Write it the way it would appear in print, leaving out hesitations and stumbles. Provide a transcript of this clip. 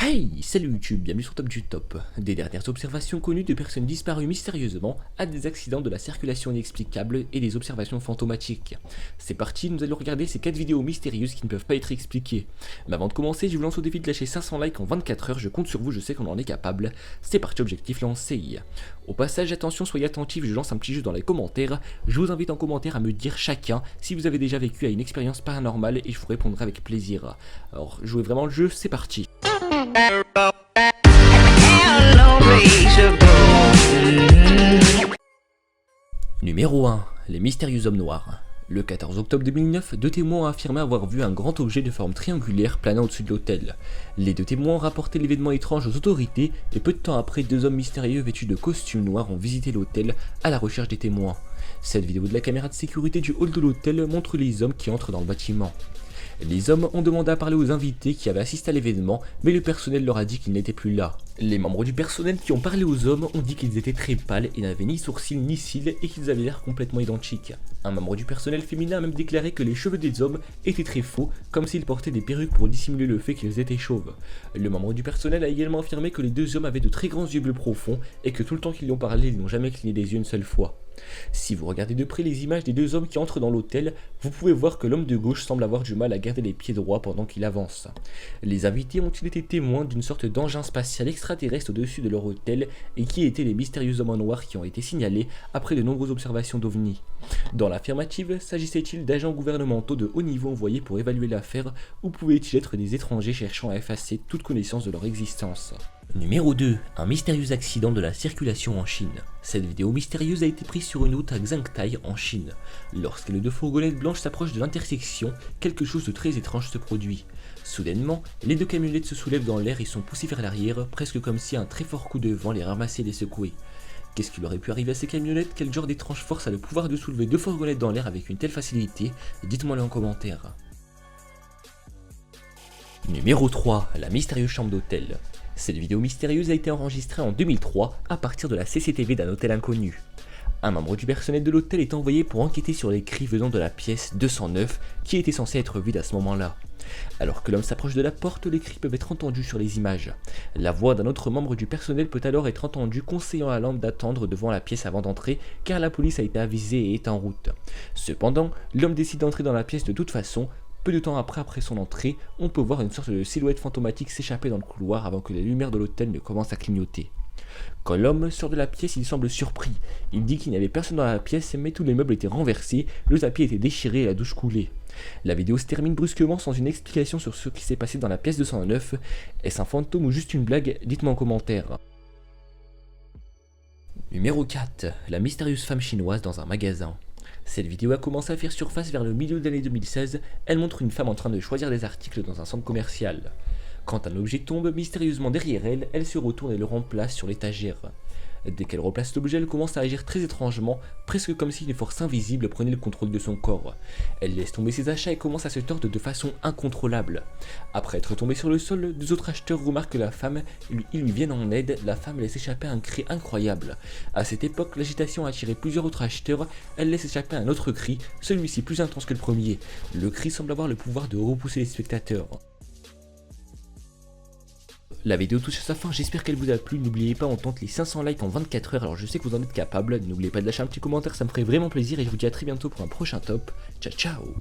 Hey, salut YouTube, bienvenue sur Top du Top. Des dernières observations connues de personnes disparues mystérieusement à des accidents de la circulation inexplicable et des observations fantomatiques. C'est parti, nous allons regarder ces 4 vidéos mystérieuses qui ne peuvent pas être expliquées. Mais avant de commencer, je vous lance au défi de lâcher 500 likes en 24 heures, je compte sur vous, je sais qu'on en est capable. C'est parti, objectif lancé. Au passage, attention, soyez attentifs, je lance un petit jeu dans les commentaires. Je vous invite en commentaire à me dire chacun si vous avez déjà vécu à une expérience paranormale et je vous répondrai avec plaisir. Alors, jouez vraiment le jeu, c'est parti. Numéro 1. Les mystérieux hommes noirs. Le 14 octobre 2009, 2 témoins ont affirmé avoir vu un grand objet de forme triangulaire planant au-dessus de l'hôtel. Les 2 témoins ont rapporté l'événement étrange aux autorités et peu de temps après, 2 hommes mystérieux vêtus de costumes noirs ont visité l'hôtel à la recherche des témoins. Cette vidéo de la caméra de sécurité du hall de l'hôtel montre les hommes qui entrent dans le bâtiment. Les hommes ont demandé à parler aux invités qui avaient assisté à l'événement, mais le personnel leur a dit qu'ils n'étaient plus là. Les membres du personnel qui ont parlé aux hommes ont dit qu'ils étaient très pâles et n'avaient ni sourcils ni cils et qu'ils avaient l'air complètement identiques. Un membre du personnel féminin a même déclaré que les cheveux des hommes étaient très faux, comme s'ils portaient des perruques pour dissimuler le fait qu'ils étaient chauves. Le membre du personnel a également affirmé que les 2 hommes avaient de très grands yeux bleus profonds et que tout le temps qu'ils lui ont parlé, ils n'ont jamais cligné des yeux une seule fois. Si vous regardez de près les images des 2 hommes qui entrent dans l'hôtel, vous pouvez voir que l'homme de gauche semble avoir du mal à garder les pieds droits pendant qu'il avance. Les invités ont-ils été témoins d'une sorte d'engin spatial extraterrestre au-dessus de leur hôtel et qui étaient les mystérieux hommes en noir qui ont été signalés après de nombreuses observations d'OVNI? Dans l'affirmative, s'agissait-il d'agents gouvernementaux de haut niveau envoyés pour évaluer l'affaire ou pouvaient-ils être des étrangers cherchant à effacer toute connaissance de leur existence? Numéro 2. Un mystérieux accident de la circulation en Chine. Cette vidéo mystérieuse a été prise sur une route à Zhangtai en Chine. Lorsque les 2 fourgonnettes blanches s'approchent de l'intersection, quelque chose de très étrange se produit. Soudainement, les 2 camionnettes se soulèvent dans l'air et sont poussées vers l'arrière, presque comme si un très fort coup de vent les ramassait et les secouait. Qu'est-ce qu'il aurait pu arriver à ces camionnettes? Quel genre d'étrange force a le pouvoir de soulever 2 fourgonnettes dans l'air avec une telle facilité? Dites-moi-le en commentaire. Numéro 3. La mystérieuse chambre d'hôtel. Cette vidéo mystérieuse a été enregistrée en 2003 à partir de la CCTV d'un hôtel inconnu. Un membre du personnel de l'hôtel est envoyé pour enquêter sur les cris venant de la pièce 209 qui était censée être vide à ce moment-là. Alors que l'homme s'approche de la porte, les cris peuvent être entendus sur les images. La voix d'un autre membre du personnel peut alors être entendue conseillant à l'homme d'attendre devant la pièce avant d'entrer car la police a été avisée et est en route. Cependant, l'homme décide d'entrer dans la pièce de toute façon. Peu de temps après son entrée, on peut voir une sorte de silhouette fantomatique s'échapper dans le couloir avant que les lumières de l'hôtel ne commencent à clignoter. Quand l'homme sort de la pièce, il semble surpris. Il dit qu'il n'y avait personne dans la pièce, mais tous les meubles étaient renversés, le tapis était déchiré et la douche coulait. La vidéo se termine brusquement sans une explication sur ce qui s'est passé dans la pièce 209. Est-ce un fantôme ou juste une blague? Dites-moi en commentaire. Numéro 4. La mystérieuse femme chinoise dans un magasin. Cette vidéo a commencé à faire surface vers le milieu de l'année 2016, elle montre une femme en train de choisir des articles dans un centre commercial. Quand un objet tombe mystérieusement derrière elle, elle se retourne et le remplace sur l'étagère. Dès qu'elle replace l'objet, elle commence à agir très étrangement, presque comme si une force invisible prenait le contrôle de son corps. Elle laisse tomber ses achats et commence à se tordre de façon incontrôlable. Après être tombée sur le sol, 2 autres acheteurs remarquent que la femme, ils lui viennent en aide, la femme laisse échapper un cri incroyable. À cette époque, l'agitation a attiré plusieurs autres acheteurs, elle laisse échapper un autre cri, celui-ci plus intense que le premier. Le cri semble avoir le pouvoir de repousser les spectateurs. La vidéo touche à sa fin, j'espère qu'elle vous a plu, n'oubliez pas on tente les 500 likes en 24 heures, alors je sais que vous en êtes capable, n'oubliez pas de lâcher un petit commentaire, ça me ferait vraiment plaisir et je vous dis à très bientôt pour un prochain top, ciao ciao.